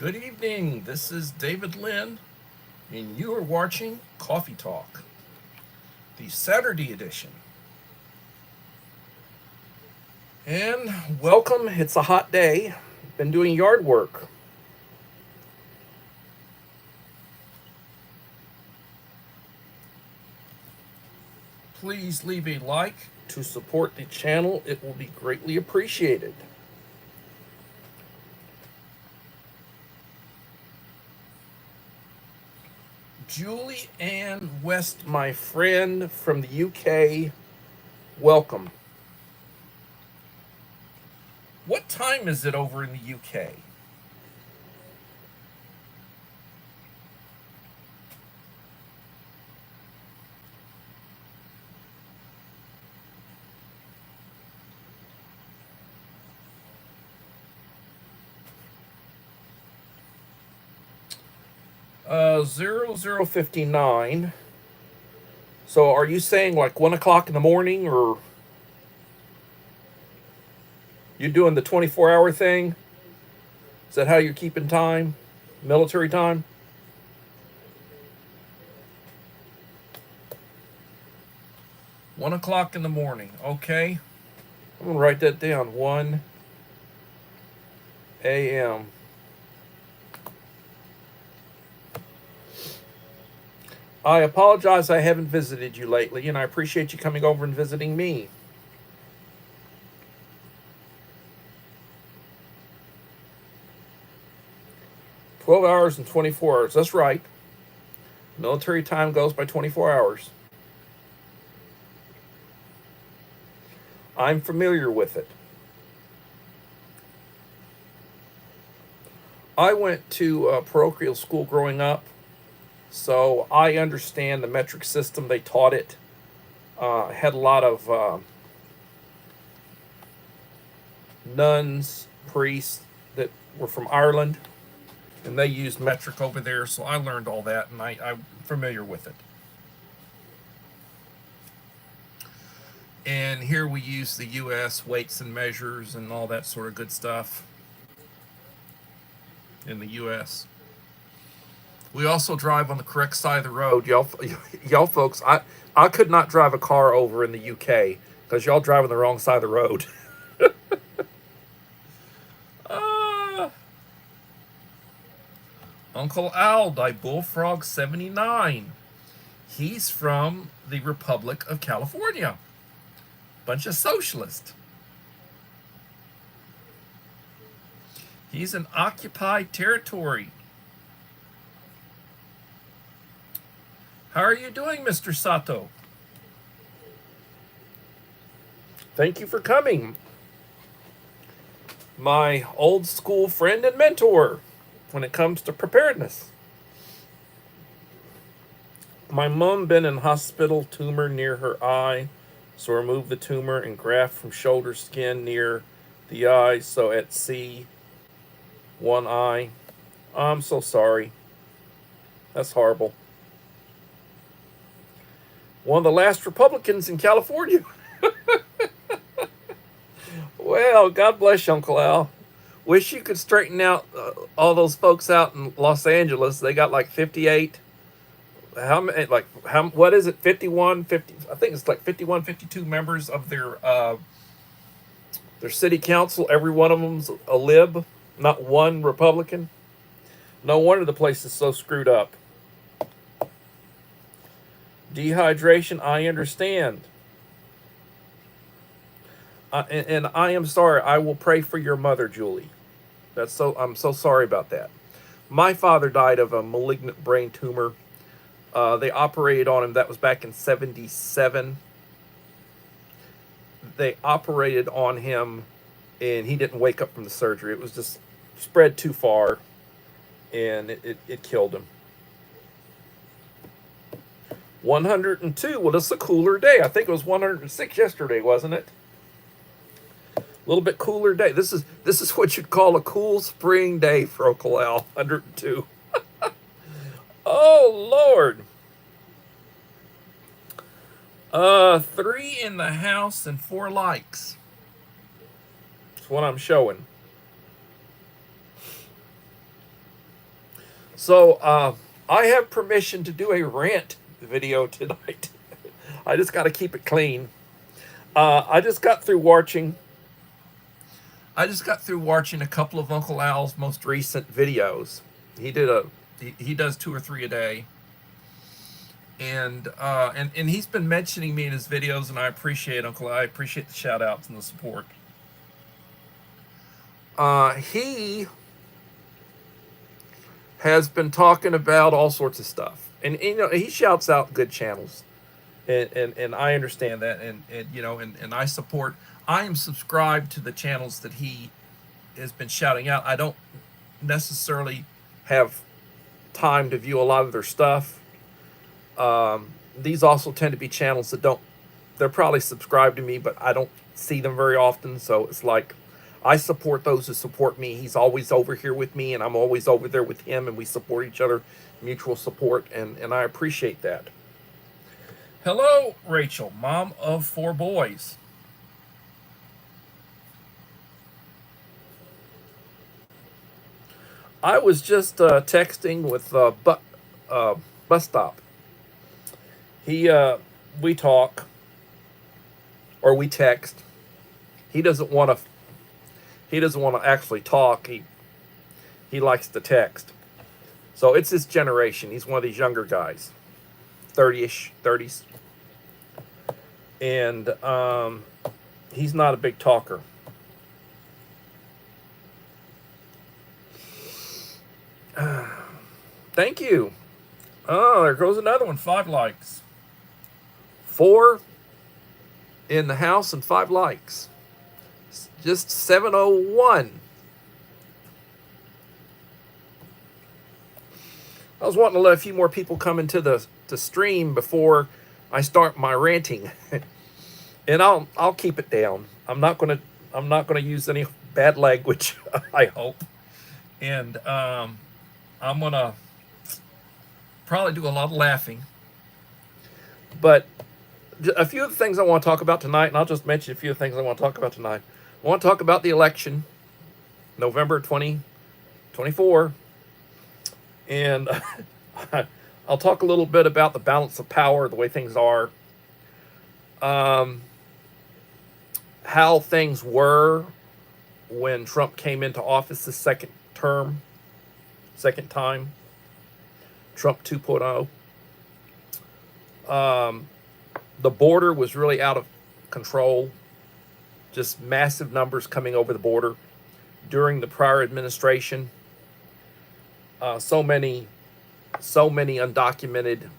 Good evening. This is David Lynn, and you are watching Coffee Talk, the Saturday edition. And welcome. It's a hot day. Been doing yard work. Please leave a like to support the channel. It will be greatly appreciated. Julie Ann West, my friend from the UK, welcome. What time is it over in the UK? Uh, 0059. So are you saying like 1 o'clock in the morning, or you doing the 24-hour thing? Is that how you're keeping time? Military time? 1 o'clock in the morning. Okay. I'm going to write that down. 1 a.m. I apologize I haven't visited you lately, and I appreciate you coming over and visiting me. $12 and 24 hours. That's right. Military time goes by 24 hours. I'm familiar with it. I went to parochial school growing up, so I understand the metric system. They taught it. Had a lot of nuns, priests that were from Ireland, and they used metric over there, so I learned all that, and I'm familiar with it. And here we use the U.S. weights and measures and all that sort of good stuff in the U.S. We also drive on the correct side of the road. Y'all folks, I could not drive a car over in the UK because y'all drive on the wrong side of the road. Uncle Al, die Bullfrog 79. He's from the Republic of California. Bunch of socialists. He's an occupied territory. How are you doing, Mr. Sato? Thank you for coming. My old school friend and mentor when it comes to preparedness. My mom been in hospital, tumor near her eye, so remove the tumor and graft from shoulder skin near the eye, so at C, one eye. I'm so sorry. That's horrible. One of the last Republicans in California. Well, God bless you, Uncle Al. Wish you could straighten out all those folks out in Los Angeles. They got like 58. How many? What is it? 51, 50? I think it's like 51, 52 members of their city council. Every one of them's a lib, not one Republican. No wonder the place is so screwed up. Dehydration, I understand. And I am sorry. I will pray for your mother, Julie. I'm so sorry about that. My father died of a malignant brain tumor. They operated on him. That was back in 77. They operated on him, and he didn't wake up from the surgery. It was just spread too far, and it killed him. 102. Well, it's a cooler day. I think it was 106 yesterday, wasn't it? A little bit cooler day. This is what you'd call a cool spring day for Uncle Al. 102. Oh Lord. 3 in the house and 4 likes. That's what I'm showing. So I have permission to do a rant video tonight. I just got to keep it clean. I just got through watching. I just got through watching a couple of Uncle Al's most recent videos. He does 2 or 3 a day, and he's been mentioning me in his videos, and I appreciate Uncle Al. I appreciate the shout outs and the support. He has been talking about all sorts of stuff, and he shouts out good channels, and I understand that, and I support. I am subscribed to the channels that he has been shouting out. I don't necessarily have time to view a lot of their stuff. These also tend to be channels that they're probably subscribed to me, but I don't see them very often. So it's like, I support those who support me. He's always over here with me, and I'm always over there with him, and we support each other, mutual support, and I appreciate that. Hello, Rachel, mom of 4 boys. I was just texting with Bus Stop. We talk, or we text. He doesn't want to actually talk. He likes to text. So it's his generation. He's one of these younger guys, 30s, and he's not a big talker. Thank you. Oh, there goes another one. 5 likes. 4 in the house and 5 likes. Just 701. I was wanting to let a few more people come into the stream before I start my ranting, and I'll keep it down. I'm not gonna use any bad language. I hope, and I'm gonna probably do a lot of laughing. But a few of the things I want to talk about tonight, and I'll just mention a few of the things I want to talk about tonight. I want to talk about the election, November 2024, and I'll talk a little bit about the balance of power, the way things are, how things were when Trump came into office the second time, Trump 2.0. The border was really out of control, just massive numbers coming over the border during the prior administration. So many undocumented,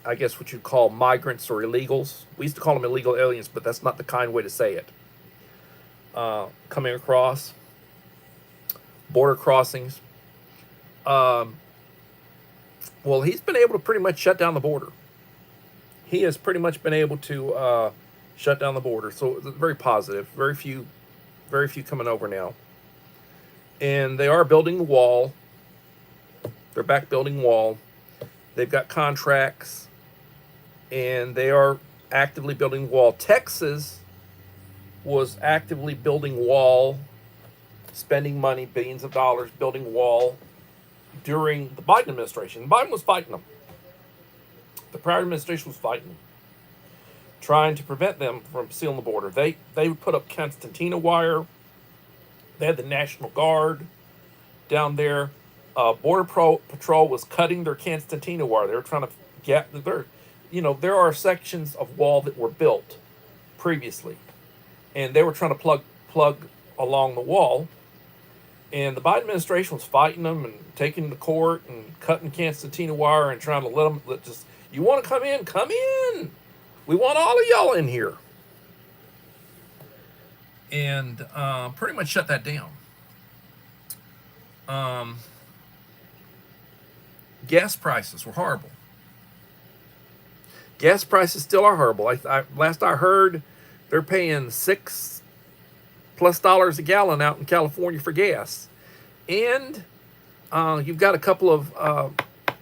I guess what you'd call migrants or illegals. We used to call them illegal aliens, but that's not the kind way to say it. Coming across, border crossings. Well, he's been able to pretty much shut down the border. He has pretty much been able to shut down the border. So it's very positive. Very few coming over now. And they are building the wall. They're back building wall. They've got contracts, and they are actively building wall. Texas was actively building wall, spending money, billions of dollars, building wall during the Biden administration. Biden was fighting them. The prior administration was fighting them, trying to prevent them from sealing the border. They would put up concertina wire. They had the National Guard down there. Border Patrol was cutting their concertina wire. They were trying to there are sections of wall that were built previously, and they were trying to plug along the wall. And the Biden administration was fighting them and taking them to court and cutting concertina wire and trying to let them you want to come in? Come in. We want all of y'all in here. And pretty much shut that down. Gas prices were horrible. Gas prices still are horrible. Last I heard, they're paying $6+ a gallon out in California for gas. And you've got a couple of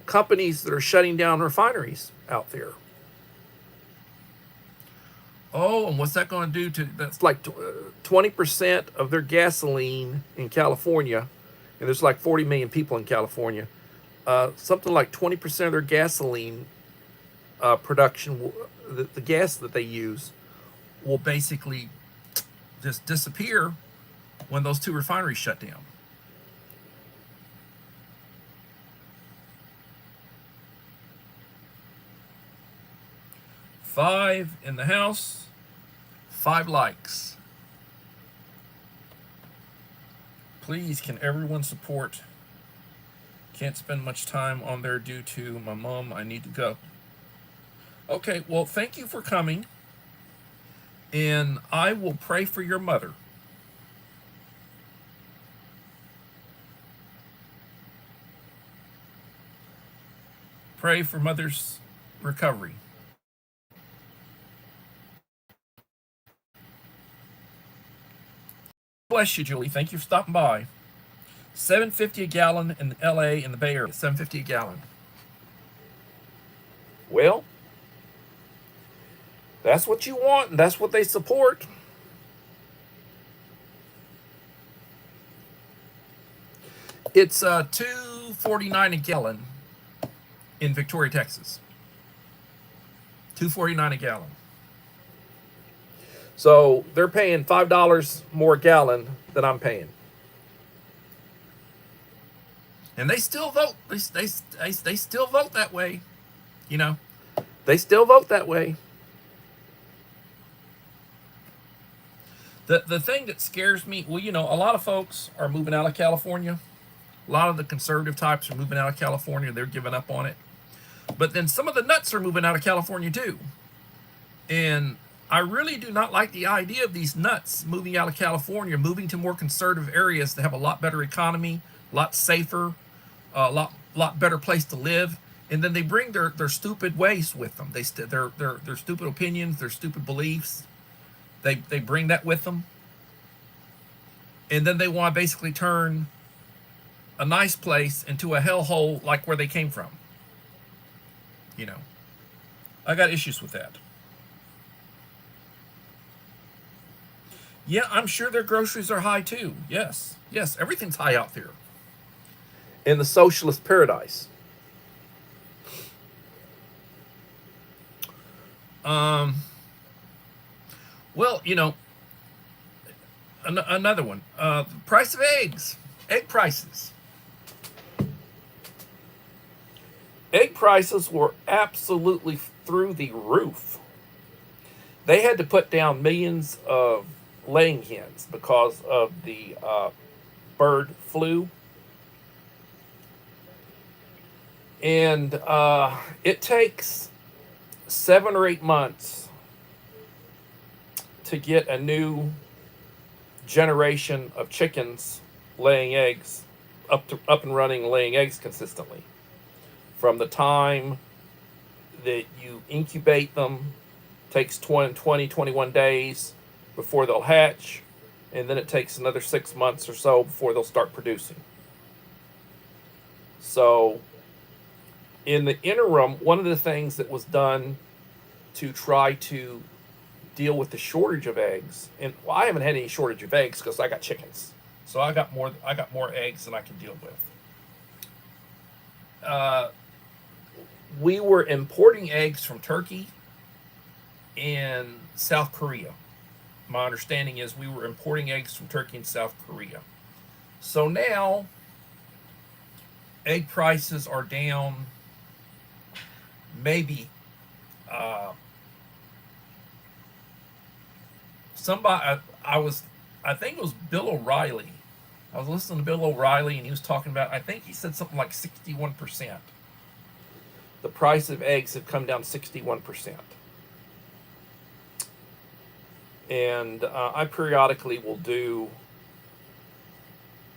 companies that are shutting down refineries out there. Oh, and what's that going to do that's like 20% of their gasoline in California, and there's like 40 million people in California. something like 20% of their gasoline production, the gas that they use, will basically just disappear when those 2 refineries shut down. Five in the house, 5 likes. Please, can everyone support? Can't spend much time on there due to my mom. I need to go. Okay, well, thank you for coming. And I will pray for your mother. Pray for mother's recovery. Bless you, Julie. Thank you for stopping by. $7.50 a gallon in LA in the Bay Area. $7.50 a gallon. Well, that's what you want, and that's what they support. It's $2.49 a gallon in Victoria, Texas. $2.49 a gallon. So they're paying $5 more a gallon than I'm paying. And they still vote. They still vote that way. You know, they still vote that way. The thing that scares me, well, you know, a lot of folks are moving out of California. A lot of the conservative types are moving out of California. They're giving up on it. But then some of the nuts are moving out of California too. And I really do not like the idea of these nuts moving out of California, moving to more conservative areas that have a lot better economy, a lot safer, a lot better place to live. And then they bring their stupid ways with them. Their stupid opinions, their stupid beliefs. They bring that with them. And then they want to basically turn a nice place into a hellhole like where they came from. You know, I got issues with that. Yeah, I'm sure their groceries are high too. Yes, everything's high out there. In the socialist paradise. Well, you know, another one. The price of eggs. Egg prices. Egg prices were absolutely through the roof. They had to put down millions of laying hens because of the bird flu. And it takes 7 or 8 months to get a new generation of chickens laying eggs up and running, laying eggs consistently. From the time that you incubate them, takes 21 days before they'll hatch, and then it takes another 6 months or so before they'll start producing. So in the interim, one of the things that was done to try to deal with the shortage of eggs, and well, I haven't had any shortage of eggs because I got chickens, so I got more eggs than I can deal with. We were importing eggs from Turkey and South Korea. My understanding is we were importing eggs from Turkey and South Korea. So now egg prices are down maybe I think it was Bill O'Reilly. I was listening to Bill O'Reilly and he was talking about, I think he said something like 61%. The price of eggs had come down 61%. And I periodically will do,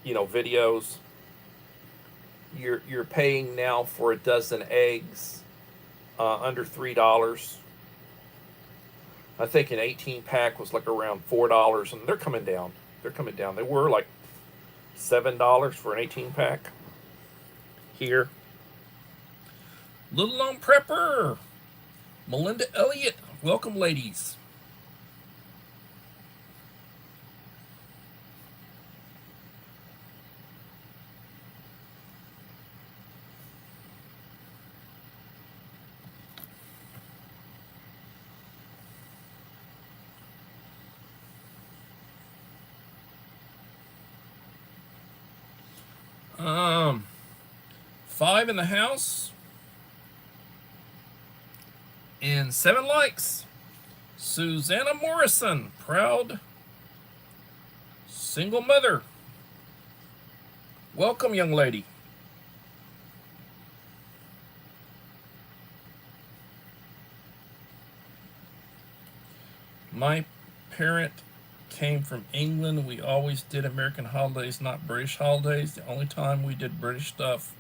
you know, videos. You're paying now for a dozen eggs under $3. I think an 18-pack was like around $4, and they're coming down. They were like $7 for an 18-pack here. Little Lone Prepper, Melinda Elliott, welcome, ladies. Um, 5 in the house and 7 likes. Susanna Morrison, proud single mother. Welcome, young lady. My parent came from England. We always did American holidays, not British holidays. The only time we did British stuff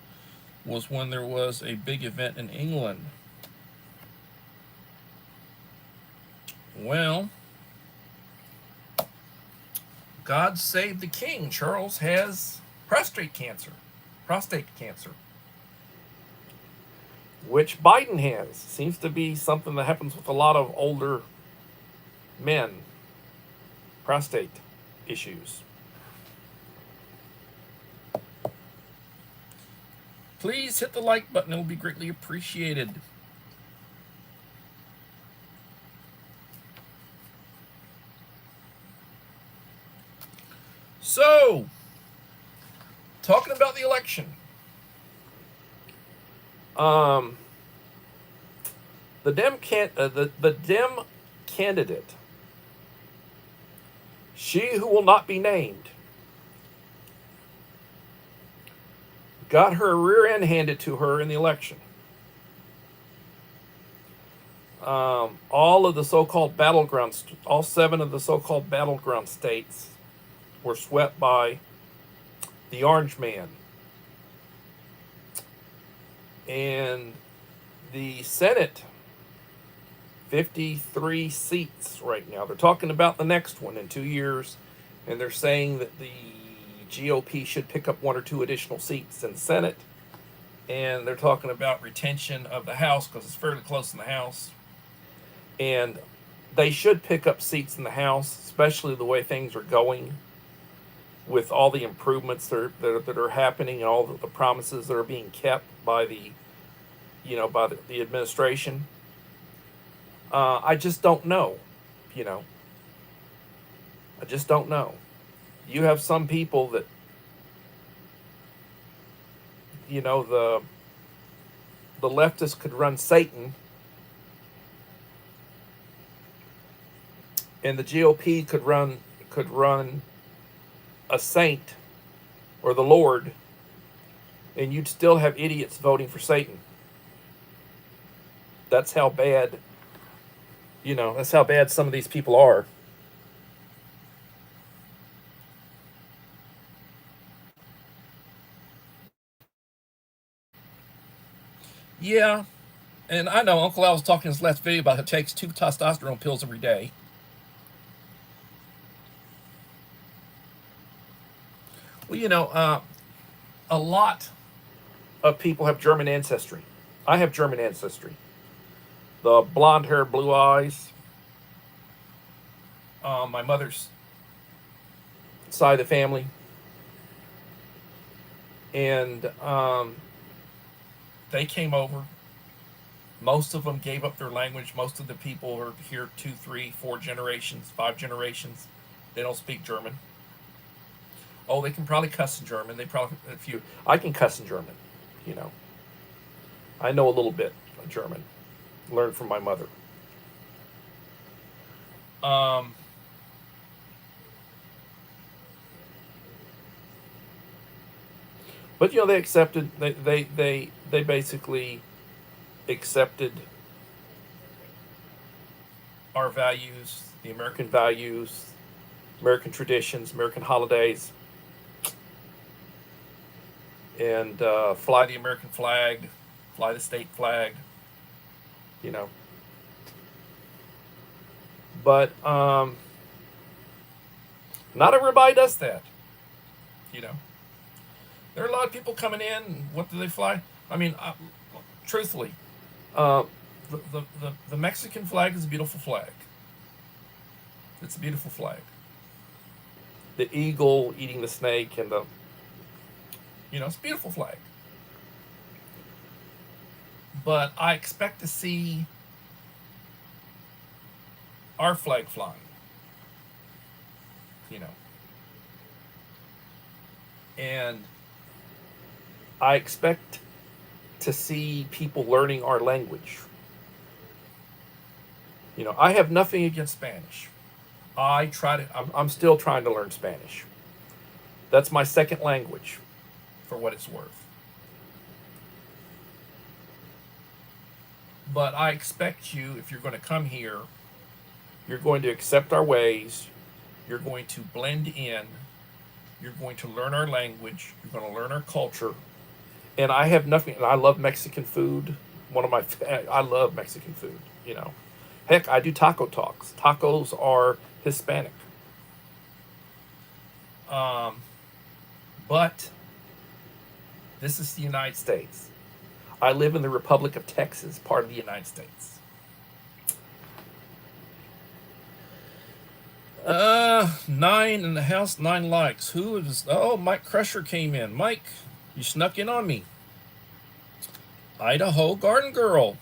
was when there was a big event in England. Well, God save the king. Charles has prostate cancer. Which Biden has. Seems to be something that happens with a lot of older men. Prostate issues. Please hit the like button. It will be greatly appreciated. So, talking about the election. The Dem candidate, she who will not be named, got her rear end handed to her in the election. All of the so-called battleground, all 7 of the so-called battleground states were swept by the Orange Man. And the Senate, 53 seats right now. They're talking about the next one in 2 years, and they're saying that the GOP should pick up 1 or 2 additional seats in the Senate. And they're talking about retention of the House because it's fairly close in the House. And they should pick up seats in the House, especially the way things are going with all the improvements that are happening and all the promises that are being kept by the administration. I just don't know. I just don't know. You have some people that, the leftists could run Satan, and the GOP could run a saint or the Lord, and you'd still have idiots voting for Satan. That's how bad, that's how bad some of these people are. Yeah, and I know Uncle Al was talking in his last video about it takes 2 testosterone pills every day. Well, a lot of people have German ancestry. I have German ancestry. The blonde hair, blue eyes. My mother's side of the family. And they came over. Most of them gave up their language. Most of the people are here 2, 3, 4 generations, 5 generations. They don't speak German. Oh, they can probably cuss in German. I can cuss in German, I know a little bit of German. Learned from my mother. But they accepted. They basically accepted our values, the American values, American traditions, American holidays, and fly the American flag, fly the state flag, But not everybody does that, There are a lot of people coming in. What do they fly? I mean, truthfully, the Mexican flag is a beautiful flag. It's a beautiful flag. The eagle eating the snake and it's a beautiful flag. But I expect to see our flag flying. And I expect to see people learning our language. You know, I have nothing against Spanish. I'm still trying to learn Spanish. That's my second language, for what it's worth. But I expect you, if you're going to come here, you're going to accept our ways, you're going to blend in, you're going to learn our language, you're going to learn our culture. And I have nothing, and I love Mexican food. I love Mexican food, you know. Heck, I do taco talks. Tacos are Hispanic. But this is the United States. I live in the Republic of Texas, part of the United States. 9 in the house, 9 likes. Who is? Oh, Mike Crusher came in. Mike, you snuck in on me. Idaho Garden Girl.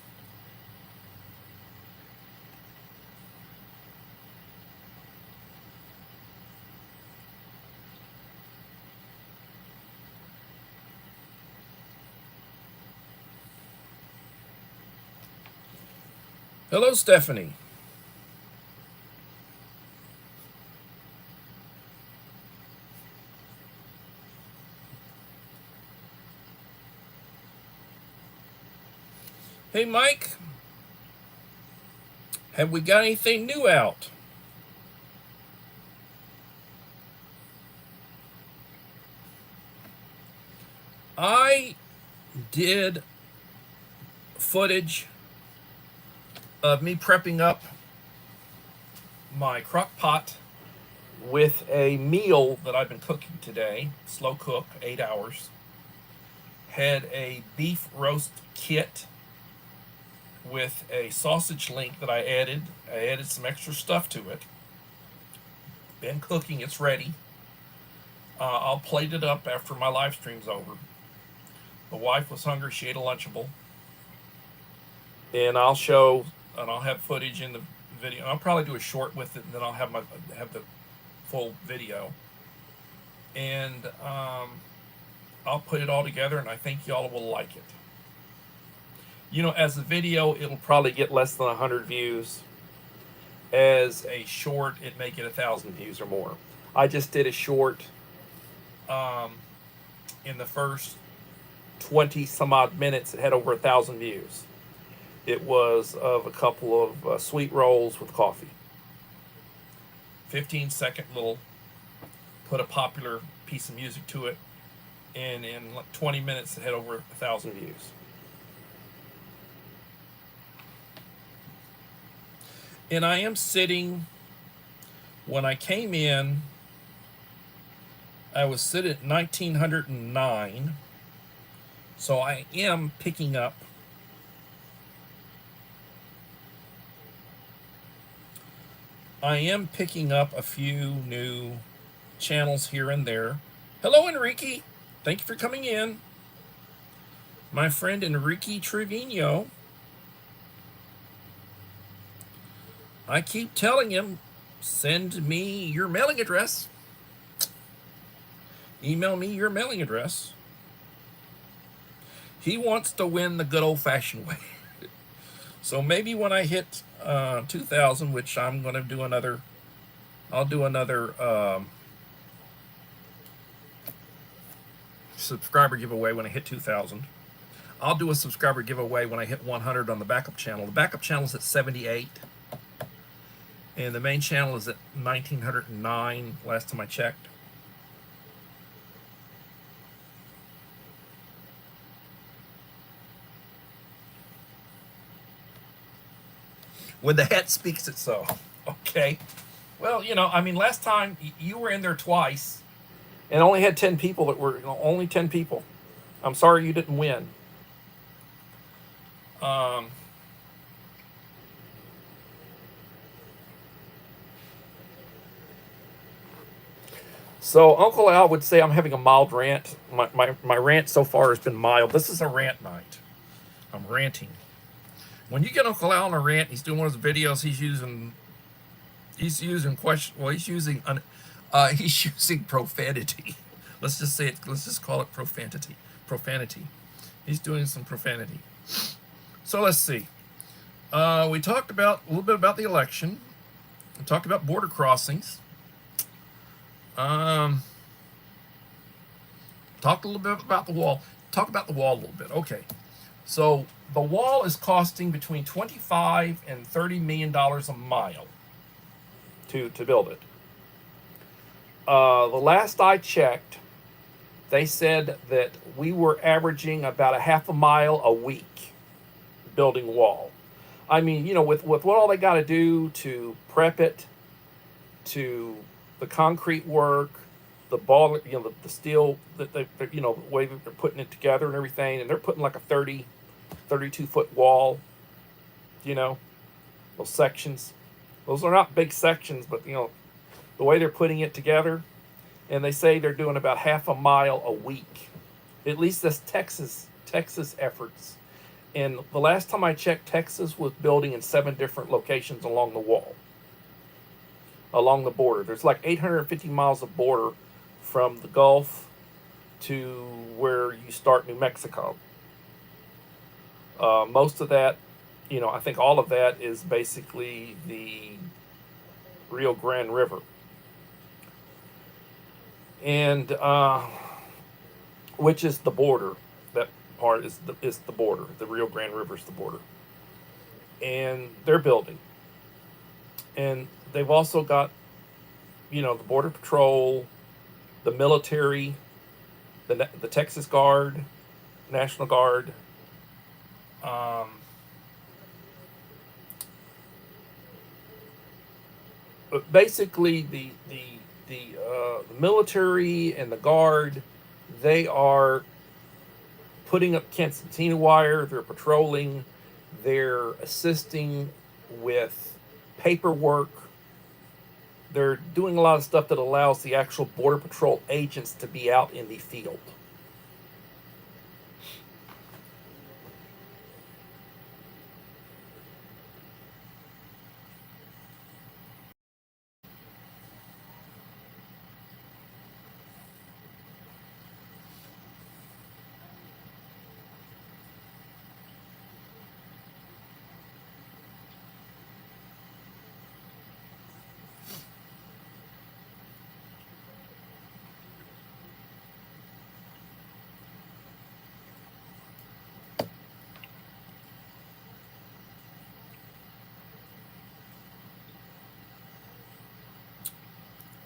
Hello, Stephanie. Hey, Mike. Have we got anything new out? I did footage of me prepping up my crock pot with a meal that I've been cooking today. Slow cook, 8 hours. Had a beef roast kit with a sausage link that I added. I added some extra stuff to it. Been cooking, it's ready. I'll plate it up after my live stream's over. The wife was hungry, she ate a Lunchable. And I'll have footage in the video. I'll probably do a short with it, and then I'll have the full video. And I'll put it all together, and I think y'all will like it. You know, as a video, it'll probably get less than 100 views. As a short, it may get 1,000 views or more. I just did a short in the first 20 some odd minutes. It had over 1,000 views. It was of a couple of sweet rolls with coffee. 15-second little, put a popular piece of music to it, and in like 20 minutes it had over 1,000 views. And I am sitting, when I came in, I was sitting at 1909, so I am picking up a few new channels here and there. Hello, Enrique. Thank you for coming in. My friend Enrique Trevino. I keep telling him, send me your mailing address. Email me your mailing address. He wants to win the good old-fashioned way. So maybe when I hit 2,000, which I'm going to do another, I'll do another subscriber giveaway when I hit 2,000. I'll do a subscriber giveaway when I hit 100 on the backup channel. The backup channel is at 78. And the main channel is at 1909, last time I checked. When the hat speaks it so. Okay. Well, you know, I mean, last time you were in there twice and only had 10 people that were, only 10 people. I'm sorry you didn't win. So Uncle Al would say I'm having a mild rant. My rant so far has been mild. This is a rant night. I'm ranting. When you get Uncle Al on a rant, he's doing one of his videos. He's using profanity. Let's just say it. Let's just call it profanity. profanity. He's doing some profanity. So let's see. We talked about a little bit about the election. We talked about border crossings. Talked a little bit about the wall. Talk about the wall a little bit. Okay. So the wall is costing between $25 and $30 million a mile to build it. The last I checked, they said that we were averaging about a half a mile a week building wall. I mean, you know, with what all they got to do to prep it, to the concrete work, the ball, you know, the steel that they, you know, the way that they're putting it together and everything, and they're putting like a 32-foot wall, you know, those sections. Those are not big sections, but, you know, the way they're putting it together, and they say they're doing about half a mile a week. At least that's Texas efforts. And the last time I checked, Texas was building in 7 different locations along the wall, along the border. There's like 850 miles of border from the Gulf to where you start New Mexico. Most of that, you know, I think all of that is basically the Rio Grande River. And which is the border. That part is the border. The Rio Grande River is the border. And they're building. And they've also got, you know, the Border Patrol, the military, the Texas Guard, National Guard, but basically the military and the Guard, they are putting up concertina wire, they're patrolling, they're assisting with paperwork, they're doing a lot of stuff that allows the actual Border Patrol agents to be out in the field.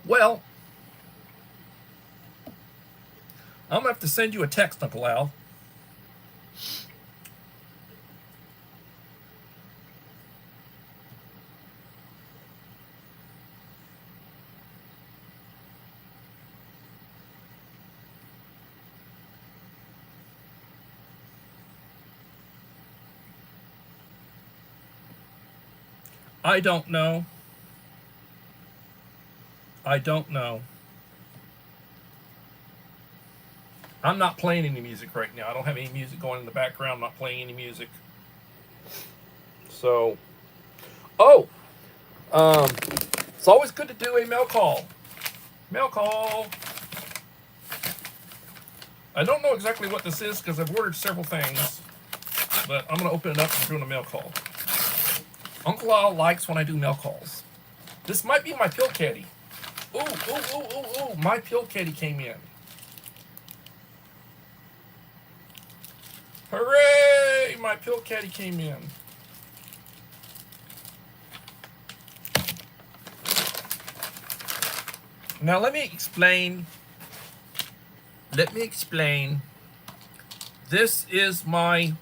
Well, I'm going to have to send you a text, Uncle Al. I don't know. I don't know. I'm not playing any music right now. I don't have any music going in the background. I'm not playing any music. So, it's always good to do a mail call. Mail call. I don't know exactly what this is because I've ordered several things, but I'm going to open it up and doing a mail call. Uncle Al likes when I do mail calls. This might be my pill caddy. Ooh, my pill caddy came in. Hooray! My pill caddy came in. Now let me explain. This is my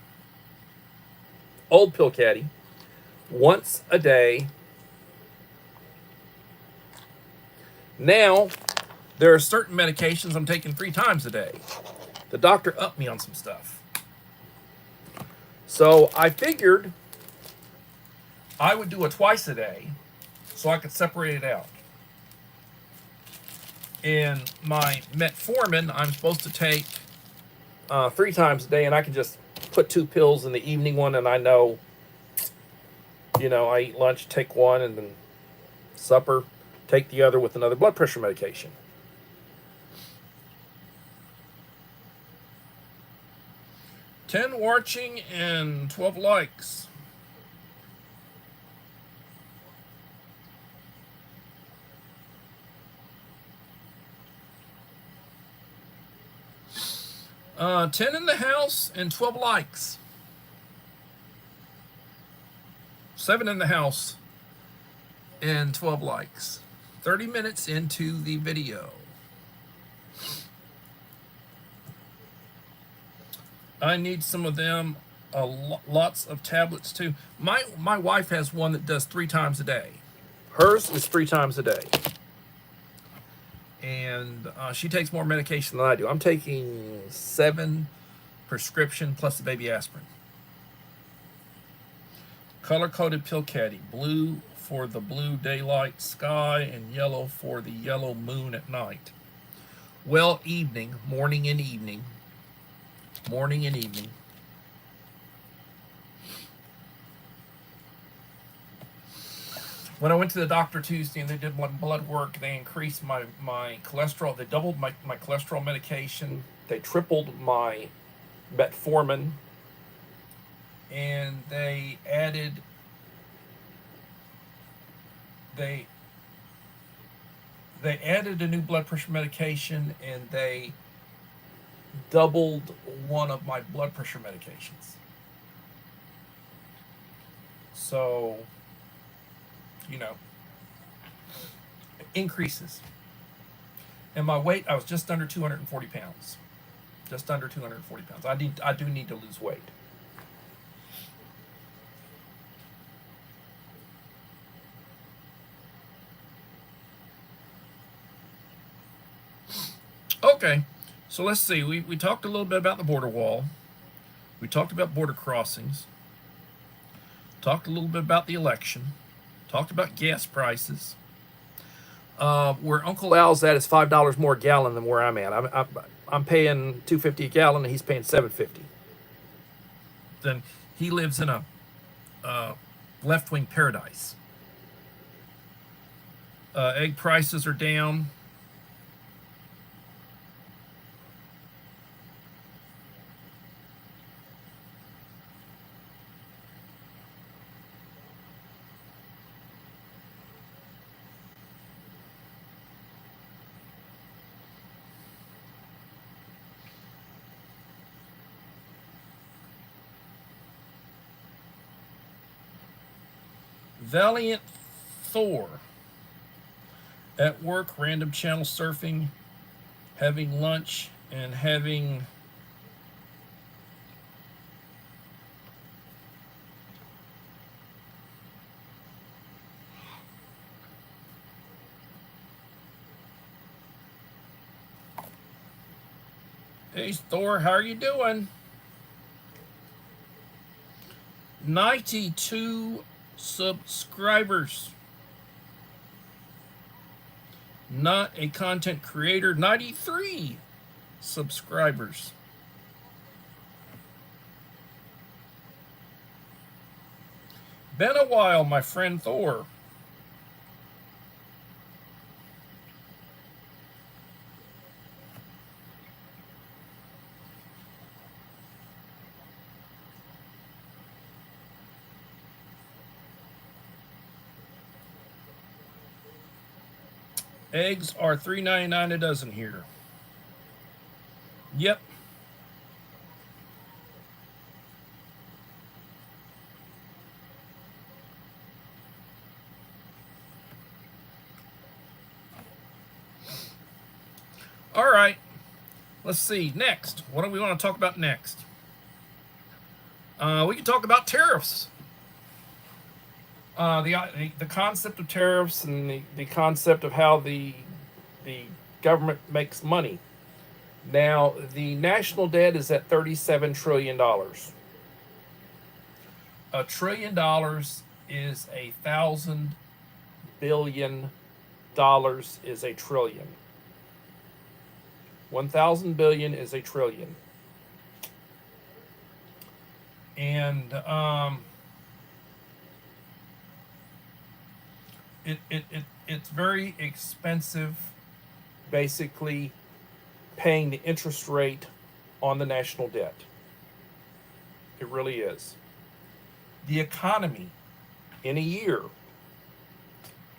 old pill caddy. Once a day. Now, there are certain medications I'm taking 3 times a day. The doctor upped me on some stuff. So I figured I would do it twice a day so I could separate it out. And my metformin, I'm supposed to take 3 times a day, and I can just put 2 pills in the evening one, and I know, you know, I eat lunch, take one, and then supper, take the other with another blood pressure medication. 10 watching and 12 likes. Uh, 10 in the house and 12 likes. 7 in the house and 12 likes. 30 minutes into the video. I need some of them. Lots of tablets too. My wife has one that does 3 times a day. Hers is 3 times a day. And she takes more medication than I do. I'm taking 7 prescription plus the baby aspirin. Color-coded pill caddy. Blue for the blue daylight sky and yellow for the yellow moon at night. Well, evening, morning and evening. Morning and evening. When I went to the doctor Tuesday and they did blood work, they increased my cholesterol. They doubled my cholesterol medication. They tripled my metformin. And they added a new blood pressure medication, and they doubled one of my blood pressure medications. So, you know, increases. And my weight, I was just under 240 pounds. Just under 240 pounds. I do need to lose weight. Okay, so let's see. We talked a little bit about the border wall. We talked about border crossings. Talked a little bit about the election. Talked about gas prices. Where Uncle Al's at is $5 more a gallon than where I'm at. I'm paying $2.50 a gallon, and he's paying $7.50. Then he lives in a left-wing paradise. Egg prices are down. Valiant Thor. At work, random channel surfing, having lunch, and having Hey Thor, how are you doing? 92 subscribers. Not a content creator. 93 subscribers. Been a while, my friend Thor. Eggs are $3.99 a dozen here. Yep. All right. Let's see. Next. What do we want to talk about next? We can talk about tariffs. The concept of tariffs and the concept of how the government makes money. Now, the national debt is at $37 trillion. $1 trillion is 1,000 billion dollars is a trillion. 1,000 billion is a trillion. And it's very expensive, basically, paying the interest rate on the national debt. It really is. The economy in a year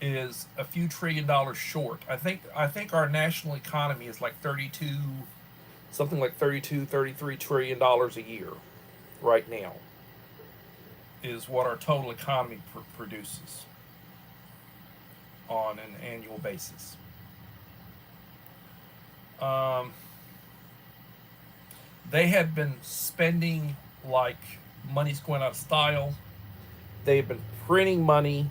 is a few $1 trillion short. I think our national economy is like 32, something like 32, $33 trillion a year right now is what our total economy produces on an annual basis. They have been spending like money's going out of style. They've been printing money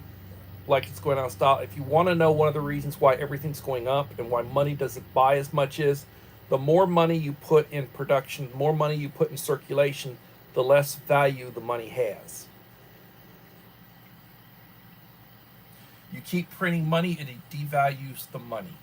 like it's going out of style. If you want to know one of the reasons why everything's going up and why money doesn't buy as much is the more money you put in production, the more money you put in circulation, the less value the money has. You keep printing money and it devalues the money.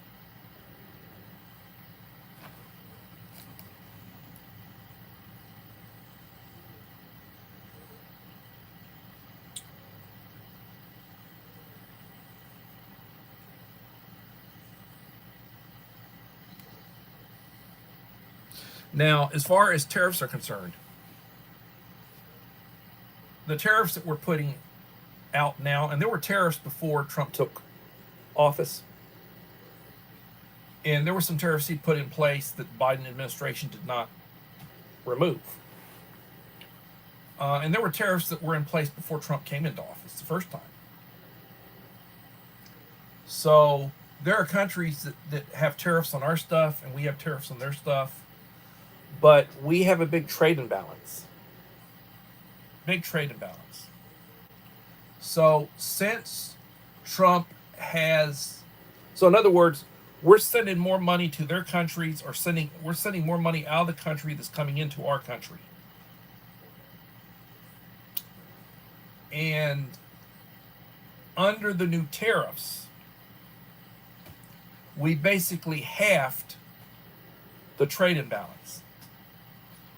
Now, as far as tariffs are concerned, the tariffs that we're putting out now, and there were tariffs before Trump took office, and there were some tariffs he put in place that the Biden administration did not remove. And there were tariffs that were in place before Trump came into office the first time. So there are countries that have tariffs on our stuff, and we have tariffs on their stuff. But we have a big trade imbalance. Big trade imbalance. So since Trump has... So in other words, we're sending more money to their countries, or we're sending more money out of the country that's coming into our country. And under the new tariffs, we basically halved the trade imbalance.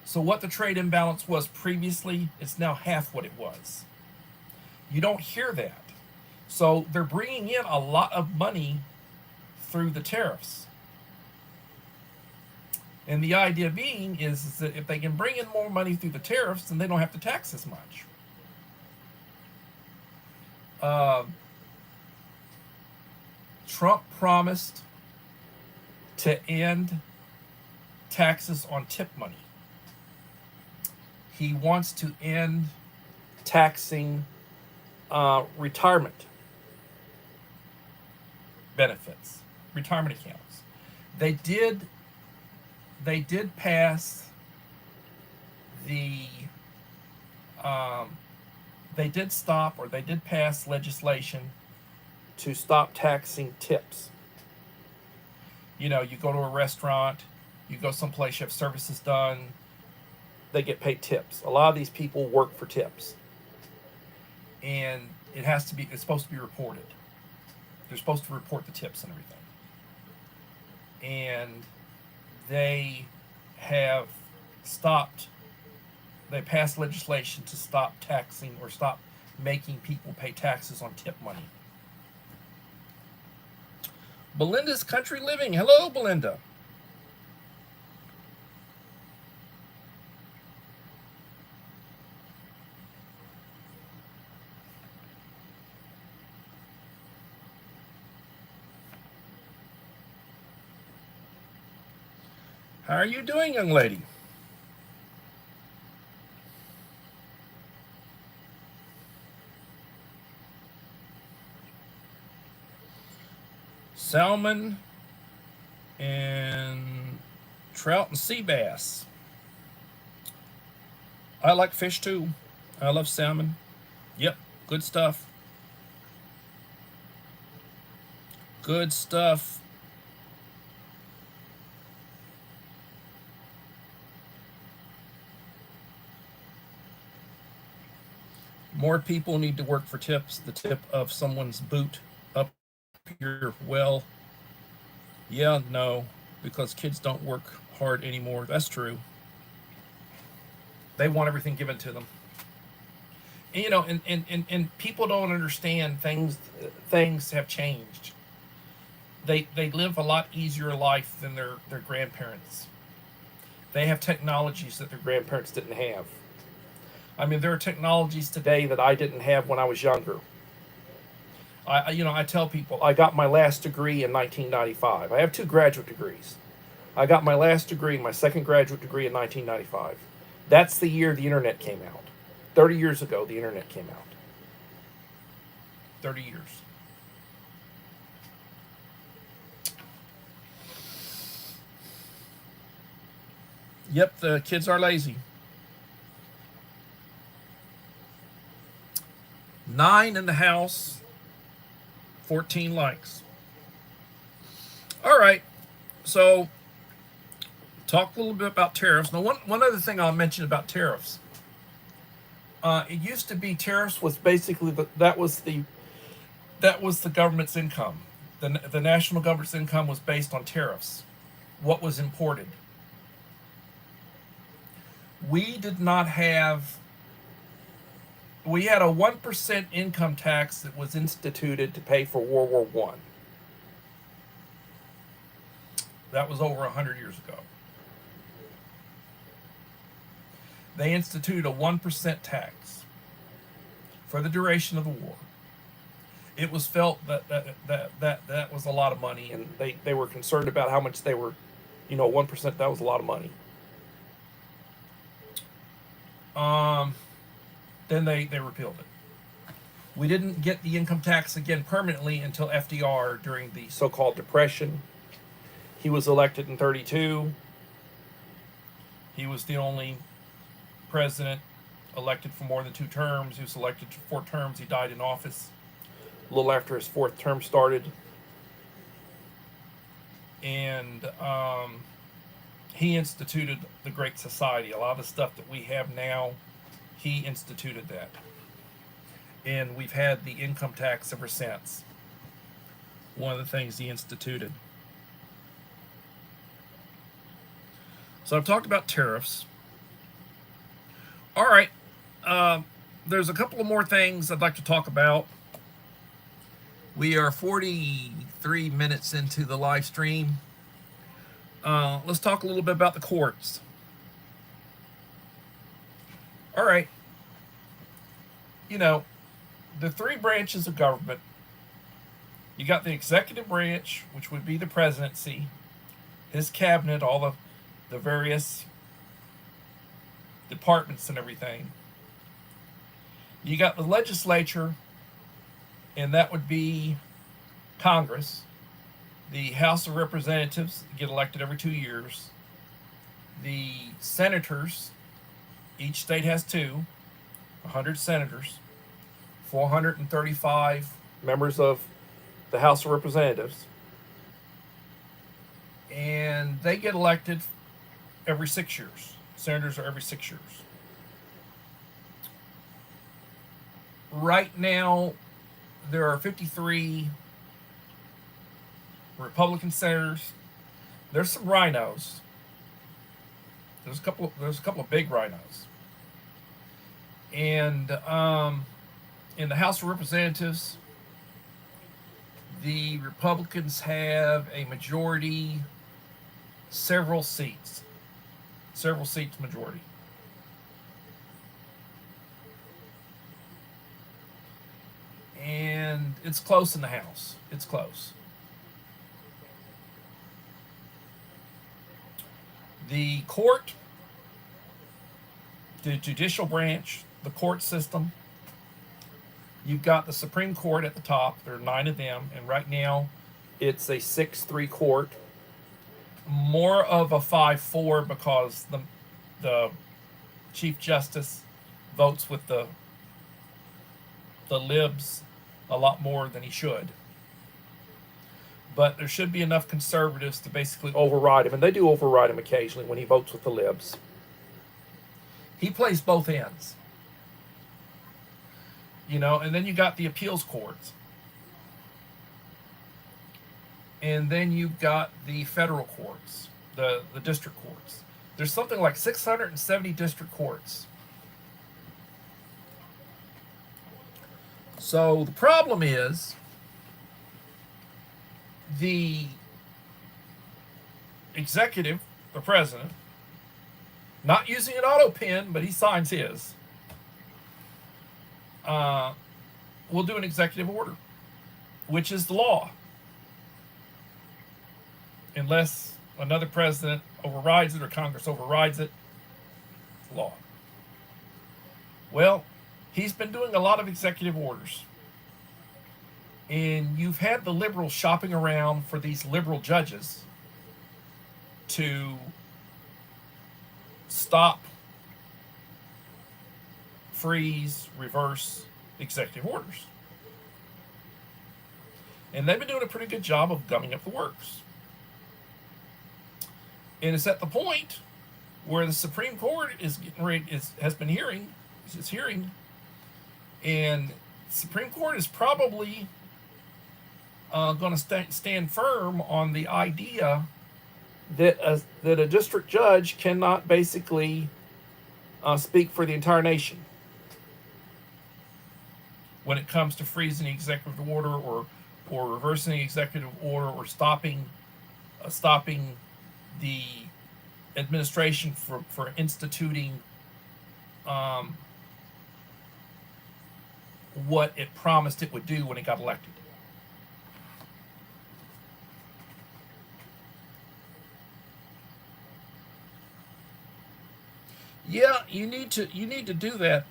So what the trade imbalance was previously, it's now half what it was. You don't hear that. So they're bringing in a lot of money through the tariffs. And the idea being is that if they can bring in more money through the tariffs, then they don't have to tax as much. Trump promised to end taxes on tip money. He wants to end taxing retirement benefits, retirement accounts. They did pass the they did pass legislation to stop taxing tips. You know, you go to a restaurant, you go someplace, you have services done, they get paid tips. A lot of these people work for tips. And it's supposed to be reported. They're supposed to report the tips and everything. And they passed legislation to stop taxing or stop making people pay taxes on tip money. Belinda's Country Living. Hello, Belinda. How are you doing, young lady? Salmon and trout and sea bass. I like fish too. I love salmon. Yep, good stuff. Good stuff. More people need to work for tips. The tip of someone's boot up your well. Yeah, no, because kids don't work hard anymore. That's true. They want everything given to them. And, you know, and people don't understand things have changed. They live a lot easier life than their grandparents. They have technologies that their grandparents didn't have. I mean, there are technologies today that I didn't have when I was younger. I tell people I got my last degree in 1995. I have 2 graduate degrees. I got my last degree, my second graduate degree in 1995. That's the year the internet came out. 30 years ago, the internet came out. 30 years. Yep, the kids are lazy. 9 in the house, 14 likes. All right, so talk a little bit about tariffs. Now, one other thing I'll mention about tariffs. It used to be tariffs was basically that was the government's income. The national government's income was based on tariffs, what was imported. We did not have. We had a 1% income tax that was instituted to pay for World War I. That was over 100 years ago. They instituted a 1% tax for the duration of the war. It was felt that was a lot of money, and they were concerned about how much they were, 1%, that was a lot of money. Then they repealed it. We didn't get the income tax again permanently until FDR during the so-called Depression. He was elected in 1932. He was the only president elected for more than 2 terms. He was elected for 4 terms. He died in office a little after his 4th term started. And he instituted the Great Society. A lot of the stuff that we have now, he instituted that. And we've had the income tax ever since. One of the things he instituted. So I've talked about tariffs. All right. There's a couple of more things I'd like to talk about. We are 43 minutes into the live stream. Let's talk a little bit about the courts. All right. The 3 branches of government. You got the executive branch, which would be the presidency, his cabinet, all the various departments and everything. You got the legislature, and that would be Congress. The House of Representatives get elected every 2 years. The senators, each state has 2, 100 senators, 435 members of the House of Representatives. And they get elected every 6 years. Senators are every 6 years. Right now, there are 53 Republican senators. There's some rhinos. There's a couple of big rhinos. And in the House of Representatives, the Republicans have a majority, several seats majority. And it's close in the House. It's close. The court, the judicial branch, the court system, you've got the Supreme Court at the top. There are 9 of them, and right now it's a 6-3 court. More of a 5-4 because the Chief Justice votes with the libs a lot more than he should. But there should be enough conservatives to basically override him, and they do override him occasionally when he votes with the libs. He plays both ends. And then you got the appeals courts. And then you've got the federal courts, the district courts. There's something like 670 district courts. So the problem is the executive, the president, not using an auto pen, but he signs his. will do an executive order, which is the law, unless another president overrides it or Congress overrides it. It's law. Well, he's been doing a lot of executive orders. And you've had the liberals shopping around for these liberal judges to stop, freeze, reverse executive orders. And they've been doing a pretty good job of gumming up the works. And it's at the point where the Supreme Court is getting ready, has been hearing, and the Supreme Court is probably going to stand firm on the idea that a district judge cannot basically speak for the entire nation when it comes to freezing the executive order or reversing the executive order or stopping the administration for instituting what it promised it would do when it got elected. Yeah, you need to do that.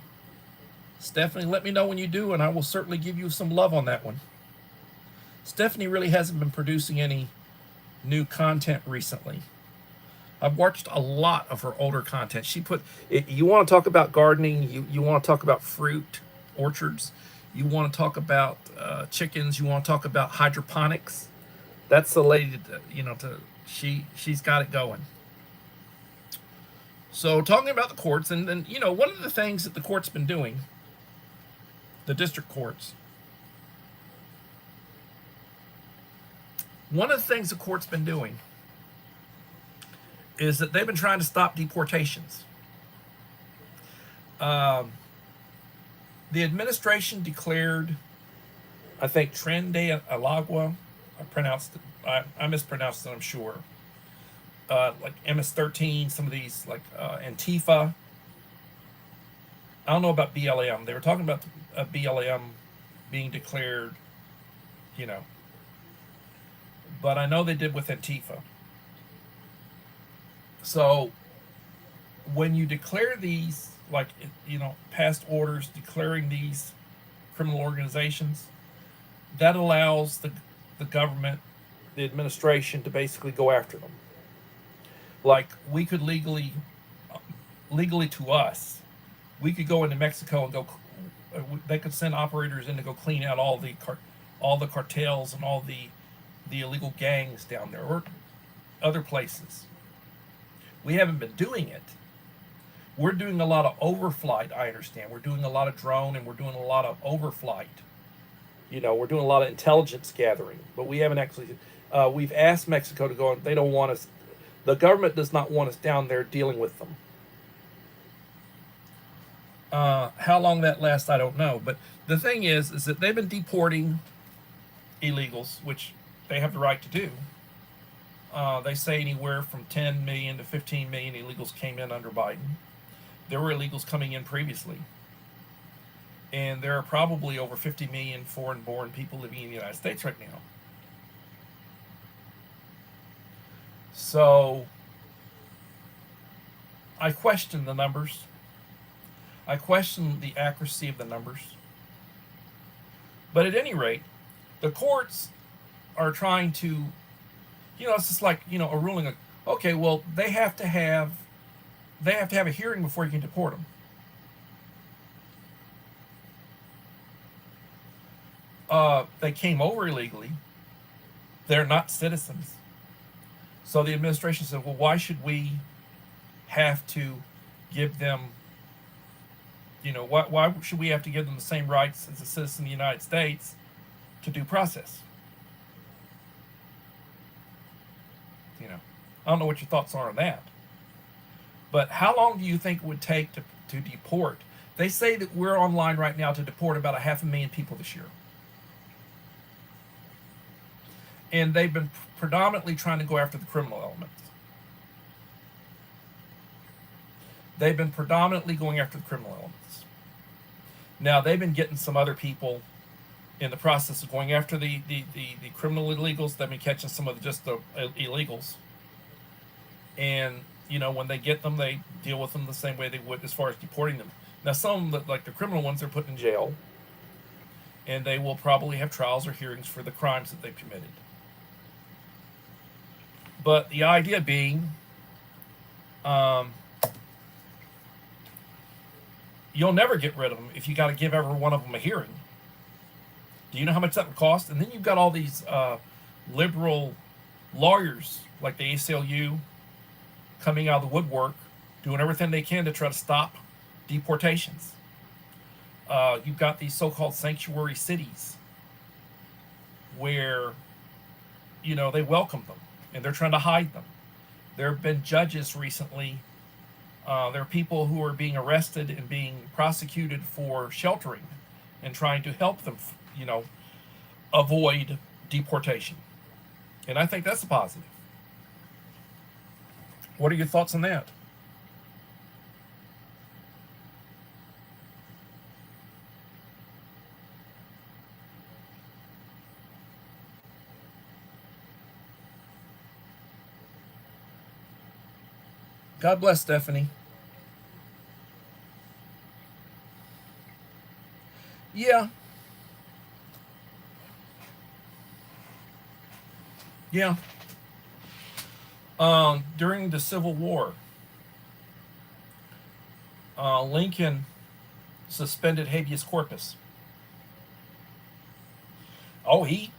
Stephanie, let me know when you do, and I will certainly give you some love on that one. Stephanie really hasn't been producing any new content recently. I've watched a lot of her older content. She put, you want to talk about gardening, you want to talk about fruit orchards, you want to talk about chickens, you want to talk about hydroponics. That's the lady that, she's got it going. So talking about the courts, and then, one of the things that the court's been doing, the district courts, one of the things the court's been doing is that they've been trying to stop deportations. The administration declared, I think, Tren de Alagua, I mispronounced it, I'm sure, like MS-13, some of these, like Antifa. I don't know about BLM. They were talking about BLM being declared, but I know they did with Antifa. So when you declare these, like, past orders declaring these criminal organizations, that allows the government, the administration, to basically go after them. Like, we could legally to us, we could go into Mexico and go, they could send operators in to go clean out all the cartels and all the illegal gangs down there, or other places. We haven't been doing it. We're doing a lot of overflight, I understand. We're doing a lot of drone, and we're doing a lot of overflight. We're doing a lot of intelligence gathering, but we haven't actually, we've asked Mexico to go, and they don't want us, the government does not want us down there dealing with them. How long that lasts, I don't know. But the thing is that they've been deporting illegals, which they have the right to do. They say anywhere from 10 million to 15 million illegals came in under Biden. There were illegals coming in previously. And there are probably over 50 million foreign-born people living in the United States right now. So I question the numbers. I question the accuracy of the numbers. But at any rate, the courts are trying to, it's just like, a ruling. Okay, well, they have to have a hearing before you can deport them. They came over illegally. They're not citizens. So the administration said, well, why should we have to give them, why should we have to give them the same rights as a citizen of the United States to due process? I don't know what your thoughts are on that. But how long do you think it would take to deport? They say that we're online right now to deport about 500,000 people this year. And they've been predominantly trying to go after the criminal elements. They've been predominantly going after the criminal elements. Now they've been getting some other people in the process of going after the criminal illegals. They've been catching some of just the illegals, and when they get them, they deal with them the same way they would as far as deporting them. Now some, like the criminal ones, they're put in jail, and they will probably have trials or hearings for the crimes that they've committed. But the idea being, you'll never get rid of them if you got to give every one of them a hearing. Do you know how much that would cost? And then you've got all these liberal lawyers like the ACLU coming out of the woodwork, doing everything they can to try to stop deportations. You've got these so-called sanctuary cities where, they welcome them and they're trying to hide them. There have been judges recently. There are people who are being arrested and being prosecuted for sheltering and trying to help them, avoid deportation. And I think that's a positive. What are your thoughts on that? God bless, Stephanie. Yeah. Yeah. During the Civil War, Lincoln suspended habeas corpus. Oh, he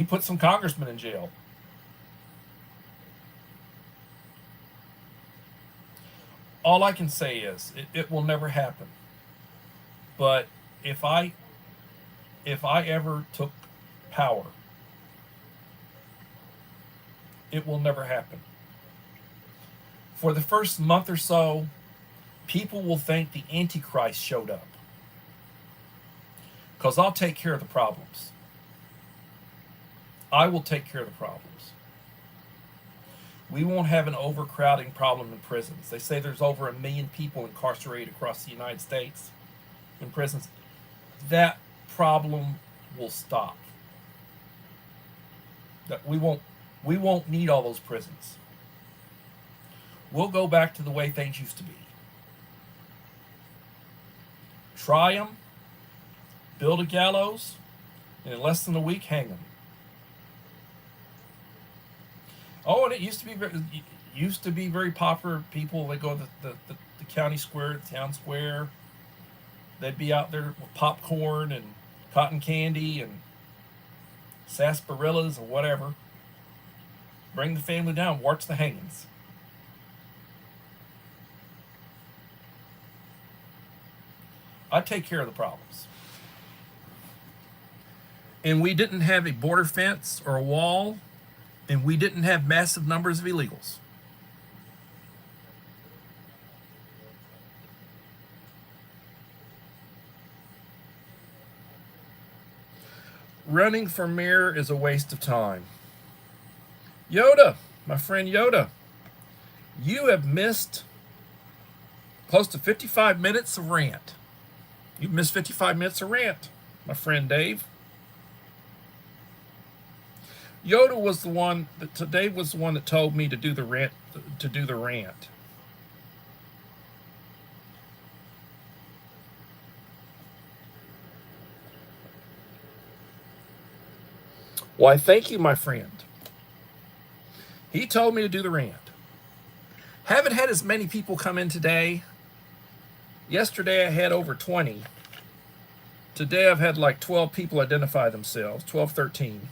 put some congressmen in jail. All I can say is it will never happen. But if I ever took power, it will never happen. For the first month or so, people will think the Antichrist showed up. Because I'll take care of the problems. I will take care of the problems. We won't have an overcrowding problem in prisons. They say there's over 1 million people incarcerated across the United States in prisons. That problem will stop. That we won't need all those prisons. We'll go back to the way things used to be. Try them, build a gallows, and in less than a week, hang them. Oh, and it used to be very popular. People, they go to the county square, the town square. They'd be out there with popcorn and cotton candy and sarsaparillas or whatever. Bring the family down, watch the hangings. I take care of the problems. And we didn't have a border fence or a wall, and we didn't have massive numbers of illegals. Running for mayor is a waste of time. Yoda, my friend Yoda, you have missed close to 55 minutes of rant. You've missed 55 minutes of rant, my friend Dave. Yoda was the one that Dave was the one that told me to do the rant. Why, thank you, my friend. He told me to do the rant. Haven't had as many people come in today. Yesterday I had over 20. Today I've had like 12 people identify themselves, 12, 13.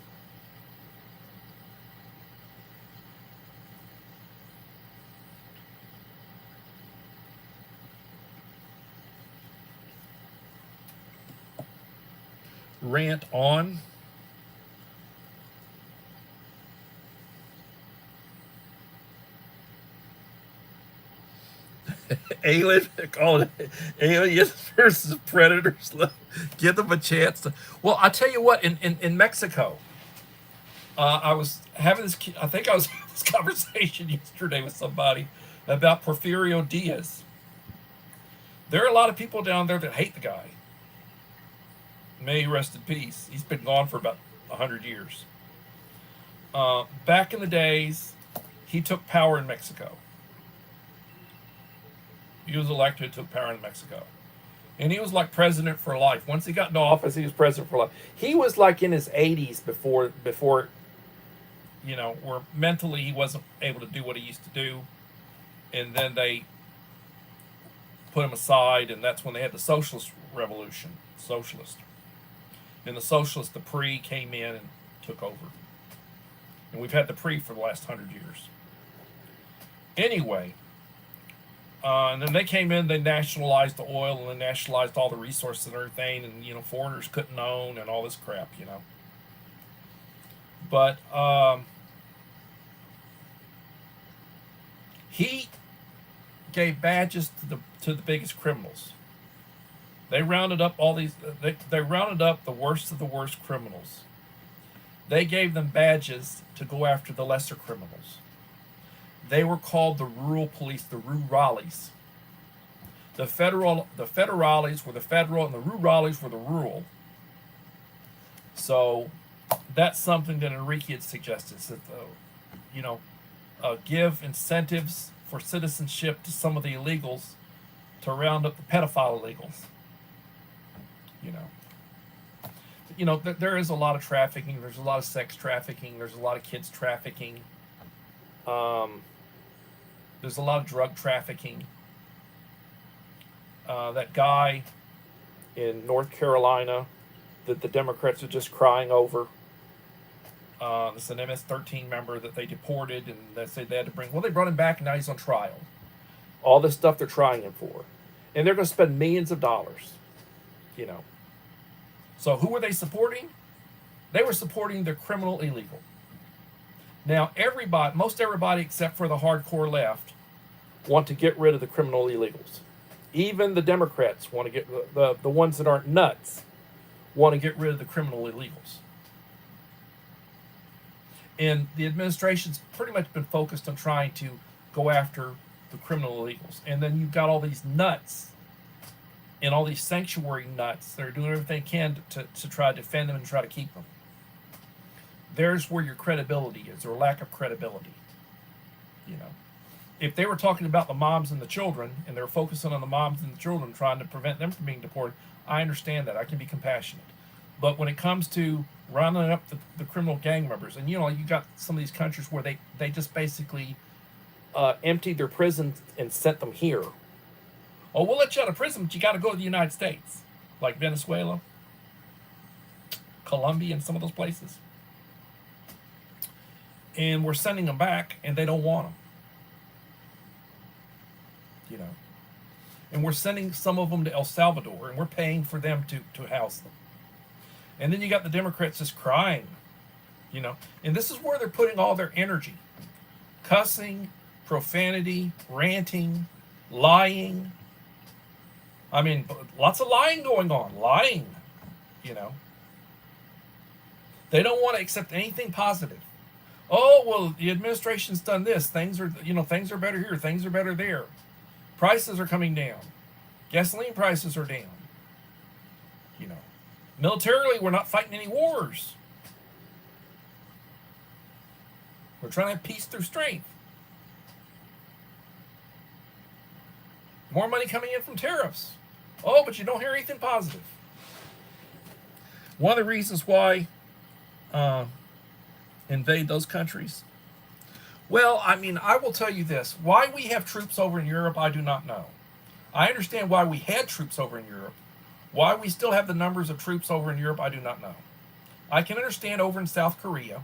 Rant on. Alien, call it aliens versus predators. Give them a chance to. Well, I tell you what, in Mexico, I was having this. I think I was having this conversation yesterday with somebody about Porfirio Diaz. There are a lot of people down there that hate the guy. May he rest in peace. He's been gone for about 100 years. Back in the days, he took power in Mexico. He was elected, took power in Mexico. And he was like president for life. Once he got into office, he was president for life. He was like in his 80s before where mentally he wasn't able to do what he used to do. And then they put him aside, and that's when they had the socialist revolution. Socialist. And the socialists, the PRI, came in and took over. And we've had the PRI for the last 100 years. Anyway, and then they came in, they nationalized the oil, and they nationalized all the resources and everything, and, foreigners couldn't own and all this crap. But he gave badges to the biggest criminals. They rounded up all these. They rounded up the worst of the worst criminals. They gave them badges to go after the lesser criminals. They were called the rural police, the rurales. The federales were the federal, and the rurales were the rural. So that's something that Enrique had suggested. So, give incentives for citizenship to some of the illegals to round up the pedophile illegals. There is a lot of trafficking. There's a lot of sex trafficking. There's a lot of kids trafficking. There's a lot of drug trafficking. That guy in North Carolina that the Democrats are just crying over. It's an MS-13 member that they deported, and they said they had to bring. Well, they brought him back, and now he's on trial. All this stuff they're trying him for, and they're going to spend millions of dollars. So who were they supporting? They were supporting the criminal illegal. Now most everybody except for the hardcore left want to get rid of the criminal illegals. Even the Democrats want to get the ones that aren't nuts want to get rid of the criminal illegals. And the administration's pretty much been focused on trying to go after the criminal illegals. And then you've got all these nuts and all these sanctuary nuts that are doing everything they can to try to defend them and try to keep them. There's where your credibility is, or lack of credibility. If they were talking about the moms and the children, and they're focusing on the moms and the children, trying to prevent them from being deported, I understand that. I can be compassionate. But when it comes to rounding up the criminal gang members, and you got some of these countries where they just basically emptied their prisons and sent them here. Oh, we'll let you out of prison, but you got to go to the United States, like Venezuela, Colombia, and some of those places. And we're sending them back, and they don't want them. And we're sending some of them to El Salvador, and we're paying for them to house them. And then you got the Democrats just crying, And this is where they're putting all their energy. Cussing, profanity, ranting, lying. I mean, lots of lying going on. Lying, They don't want to accept anything positive. Oh, well, the administration's done this. Things are better here. Things are better there. Prices are coming down. Gasoline prices are down. Militarily, we're not fighting any wars. We're trying to have peace through strength. More money coming in from tariffs. Oh, but you don't hear anything positive. One of the reasons why invade those countries. Well, I will tell you this. Why we have troops over in Europe, I do not know. I understand why we had troops over in Europe. Why we still have the numbers of troops over in Europe, I do not know. I can understand over in South Korea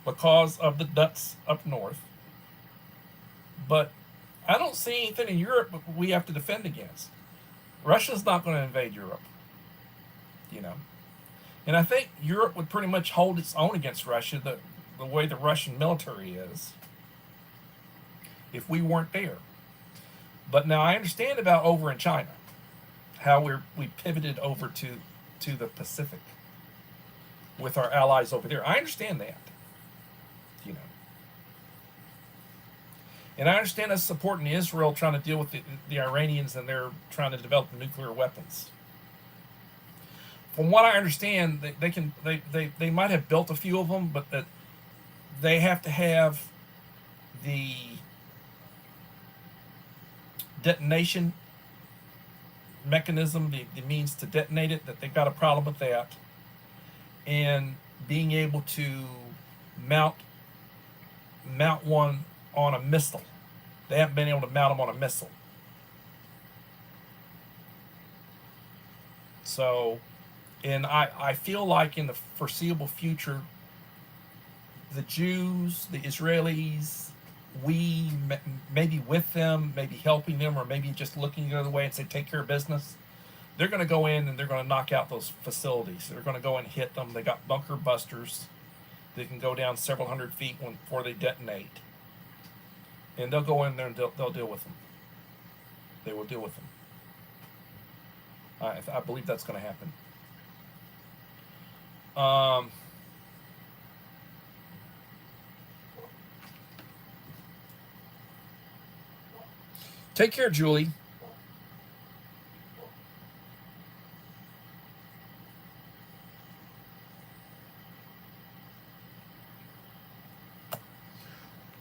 because of the nuts up north. But I don't see anything in Europe we have to defend against. Russia's not going to invade Europe. And I think Europe would pretty much hold its own against Russia the way the Russian military is if we weren't there. But now I understand about over in China, how we pivoted over to the Pacific with our allies over there. I understand that, And I understand us supporting Israel trying to deal with the Iranians, and they're trying to develop nuclear weapons. from what I understand, they might have built a few of them, but that they have to have the detonation mechanism, the means to detonate it, that they've got a problem with that, and being able to mount one on a missile. They haven't been able to mount them on a missile. So, and I feel like in the foreseeable future, the Jews, the Israelis, we maybe with them, maybe helping them, or maybe just looking the other way and say, take care of business. They're going to go in and they're going to knock out those facilities. They're going to go and hit them. They got bunker busters. They can go down several hundred feet before they detonate. And they'll go in there and they'll deal with them. They will deal with them. I believe that's going to happen. Take care, Julie.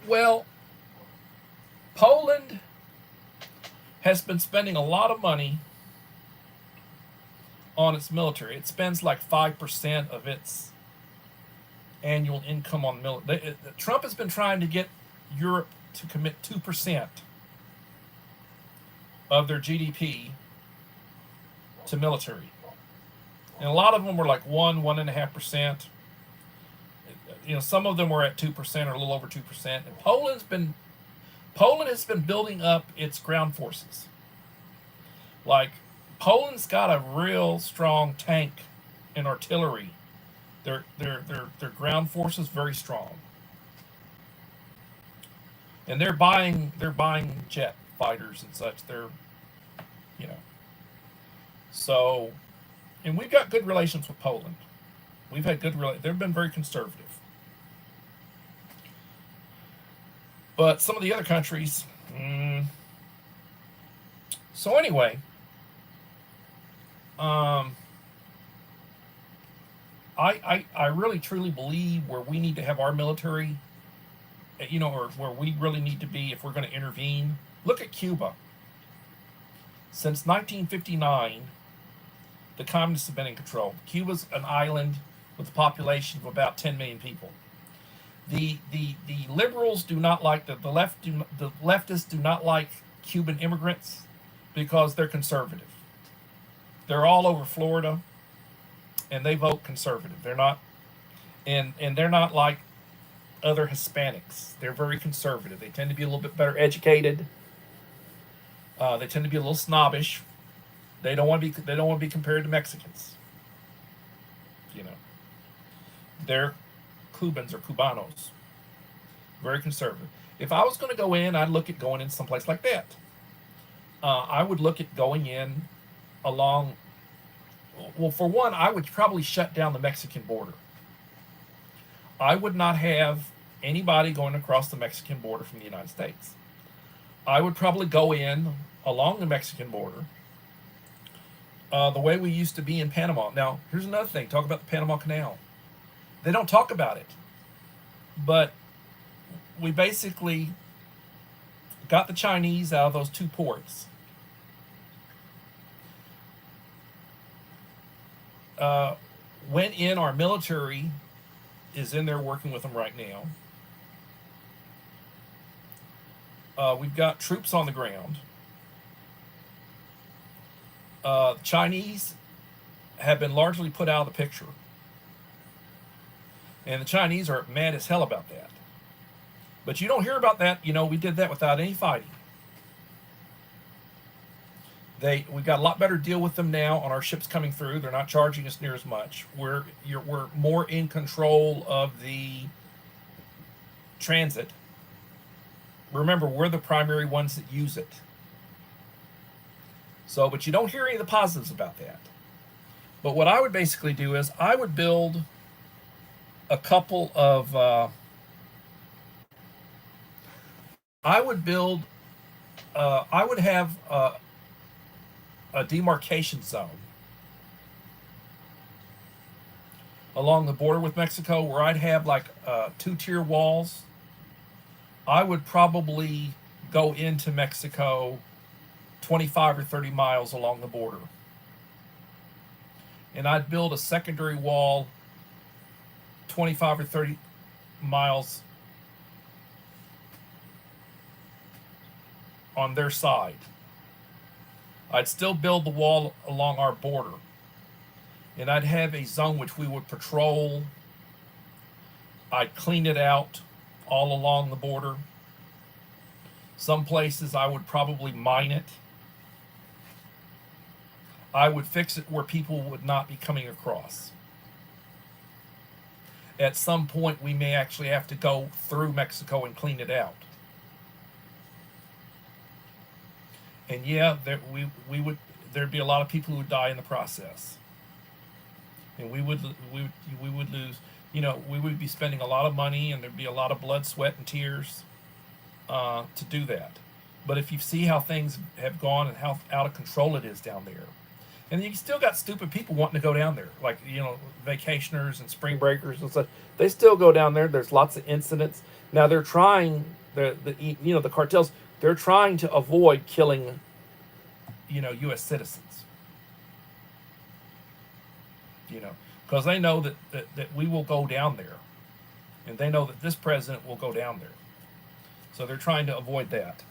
Well, Poland has been spending a lot of money on its military. It spends like 5% of its annual income on military. Trump has been trying to get Europe to commit 2% of their GDP to military. And a lot of them were like 1.5%. You know, some of them were at 2% or a little over 2%. And Poland has been building up its ground forces. Like, Poland's got a real strong tank and artillery. Their ground forces very strong. And they're buying jet fighters and such. You know. So, and we've got good relations with Poland. We've had they've been very conservative. But some of the other countries, So anyway, I really truly believe where we need to have our military, or where we really need to be if we're going to intervene. Look at Cuba. Since 1959, the communists have been in control. Cuba's an island with a population of about 10 million people. The liberals do not like the leftists do not like Cuban immigrants because they're conservative. They're all over Florida, and they vote conservative. They're not, and they're not like other Hispanics. They're very conservative. They tend to be a little bit better educated. They tend to be a little snobbish. They don't want to be compared to Mexicans. They're Cubans or Cubanos. Very conservative. If I was going to go in, I'd look at going in someplace like that. I would look at going in along. Well, for one, I would probably shut down the Mexican border. I would not have anybody going across the Mexican border from the United States. I would probably go in along the Mexican border the way we used to be in Panama. Now, here's another thing. Talk about the Panama Canal. They don't talk about it. But we basically got the Chinese out of those two ports. Went in, our military is in there working with them right now. We've got troops on the ground. Chinese have been largely put out of the picture. And the Chinese are mad as hell about that. But you don't hear about that. We did that without any fighting. We got a lot better deal with them now on our ships coming through. They're not charging us near as much. We're more in control of the transit. Remember, we're the primary ones that use it. So, but you don't hear any of the positives about that. But what I would basically do is I would build a couple of I would have a demarcation zone along the border with Mexico, where I'd have like 2-tier walls, I would probably go into Mexico 25 or 30 miles along the border. And I'd build a secondary wall 25 or 30 miles on their side. I'd still build the wall along our border. And I'd have a zone which we would patrol. I'd clean it out all along the border. Some places I would probably mine it. I would fix it where people would not be coming across. At some point, we may actually have to go through Mexico and clean it out. And yeah, there'd be a lot of people who would die in the process. And we would lose, we would be spending a lot of money, and there'd be a lot of blood, sweat, and tears to do that. But if you see how things have gone and how out of control it is down there, and you still got stupid people wanting to go down there, like, vacationers and spring breakers and stuff. They still go down there. There's lots of incidents. Now they're trying, the cartels, they're trying to avoid killing, U.S. citizens. Because they know that we will go down there. And they know that this president will go down there. So they're trying to avoid that.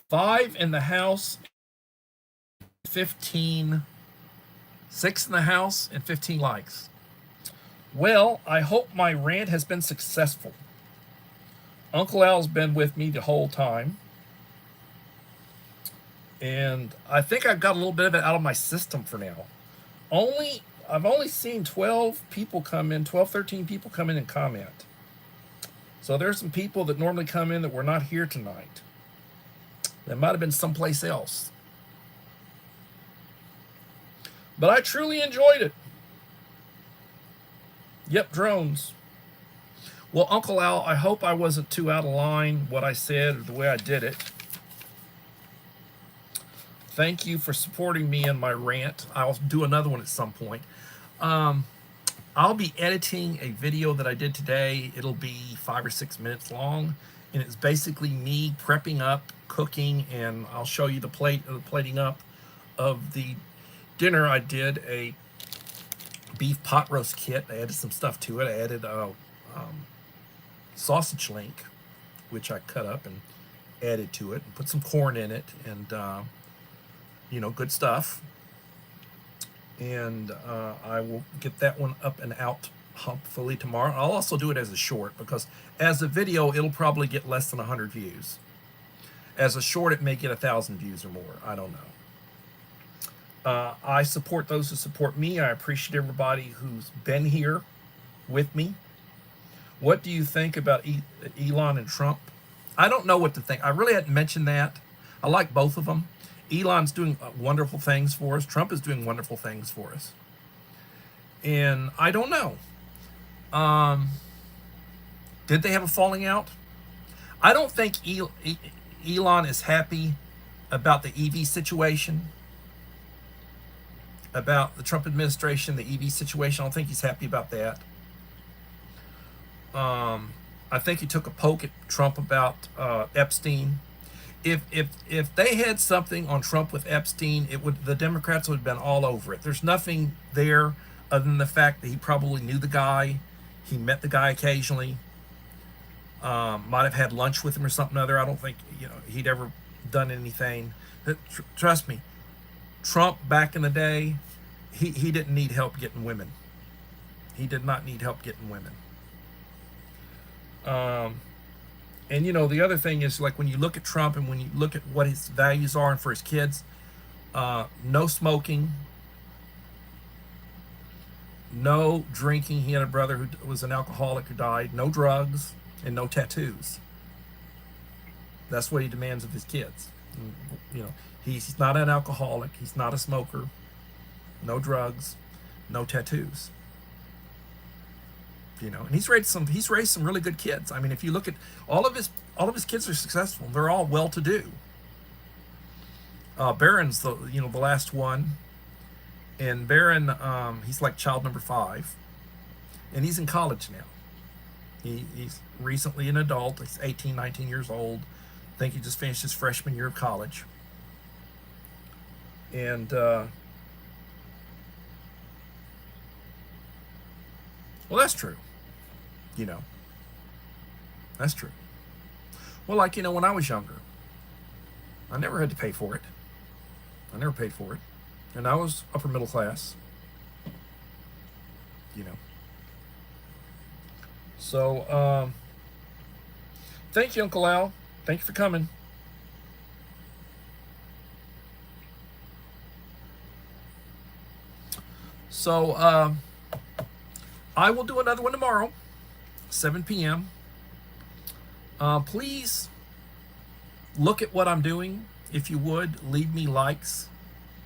Five in the House, 15, 6 in the House, and 15 likes. Well, I hope my rant has been successful. Uncle Al's been with me the whole time. And I think I've got a little bit of it out of my system for now. I've only seen 12 people come in, 12, 13 people come in and comment. So there's some people that normally come in that were not here tonight. That might have been someplace else. But I truly enjoyed it. Yep, drones. Well, Uncle Al, I hope I wasn't too out of line what I said or the way I did it. Thank you for supporting me in my rant. I'll do another one at some point. I'll be editing a video that I did today. It'll be 5 or 6 minutes long. And it's basically me prepping up, cooking, and I'll show you the plating up of the dinner. I did a beef pot roast kit. I added some stuff to it. I added a sausage link, which I cut up and added to it, and put some corn in it, and good stuff. And I will get that one up and out hopefully tomorrow. I'll also do it as a short, because as a video it'll probably get less than 100 views. As a short it may get 1,000 views or more. I don't know. I support those who support me. I appreciate everybody who's been here with me. What do you think about Elon and Trump? I don't know what to think. I really hadn't mentioned that. I like both of them. Elon's doing wonderful things for us. Trump is doing wonderful things for us. And I don't know. Did they have a falling out? I don't think Elon is happy about the EV situation, about the Trump administration, the EV situation. I don't think he's happy about that. I think he took a poke at Trump about Epstein. If they had something on Trump with Epstein, the Democrats would have been all over it. There's nothing there other than the fact that he probably knew the guy. He met the guy occasionally. Might have had lunch with him or something other. I don't think he'd ever done anything. Trust me, Trump back in the day, he didn't need help getting women. He did not need help getting women. And the other thing is, like, when you look at Trump and when you look at what his values are and for his kids, no smoking, no drinking. He had a brother who was an alcoholic who died. No drugs and no tattoos. That's what he demands of his kids. He's not an alcoholic. He's not a smoker. No drugs, no tattoos. And he's raised some really good kids. I mean, if you look at all of his kids are successful. They're all well-to-do. Barron's the the last one, and Barron he's like child number 5, and he's in college now. He's recently an adult. He's 18, 19 years old. I think he just finished his freshman year of college. And well, that's true. That's true. Well, like when I was younger, I never had to pay for it. I never paid for it, and I was upper middle class. So thank you, Uncle Al. Thank you for coming. So I will do another one tomorrow, 7 p.m. Please look at what I'm doing. If you would, leave me likes,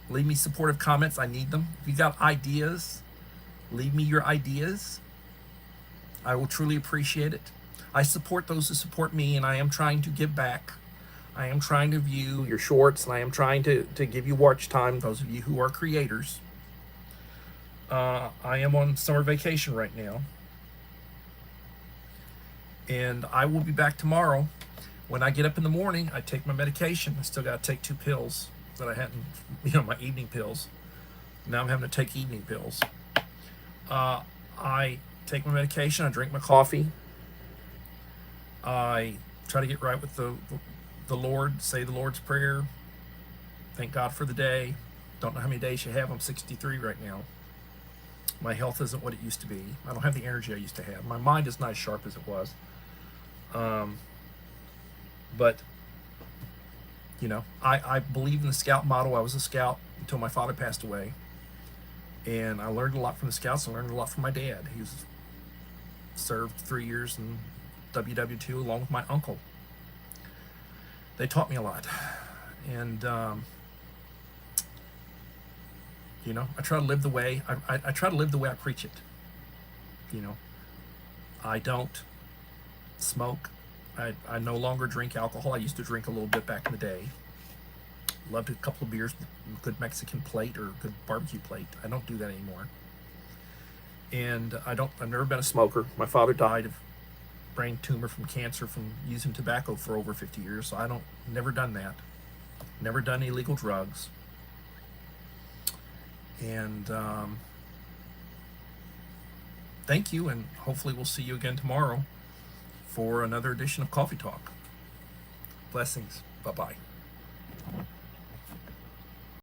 leave me supportive comments. I need them. If you got ideas, leave me your ideas. I will truly appreciate it. I support those who support me, and I am trying to give back. I am trying to view your shorts, and I am trying to give you watch time, those of you who are creators. I am on summer vacation right now, and I will be back tomorrow. When I get up in the morning, I take my medication. I still got to take 2 pills that I hadn't, my evening pills. Now I'm having to take evening pills. I take my medication. I drink my coffee. I try to get right with the Lord, say the Lord's Prayer. Thank God for the day. Don't know how many days you have. I'm 63 right now. My health isn't what it used to be. I don't have the energy I used to have. My mind is not as sharp as it was. But, I believe in the scout model. I was a scout until my father passed away. And I learned a lot from the scouts. I learned a lot from my dad. He served 3 years in WW2 along with my uncle. They taught me a lot. And, I try to live the way, I try to live the way I preach it. I don't smoke. I no longer drink alcohol. I used to drink a little bit back in the day. Loved a couple of beers, a good Mexican plate or a good barbecue plate. I don't do that anymore. And I've never been a smoker. My father died of brain tumor from cancer from using tobacco for over 50 years. So never done that. Never done illegal drugs. And thank you, and hopefully we'll see you again tomorrow for another edition of Coffee Talk. Blessings. Bye-bye.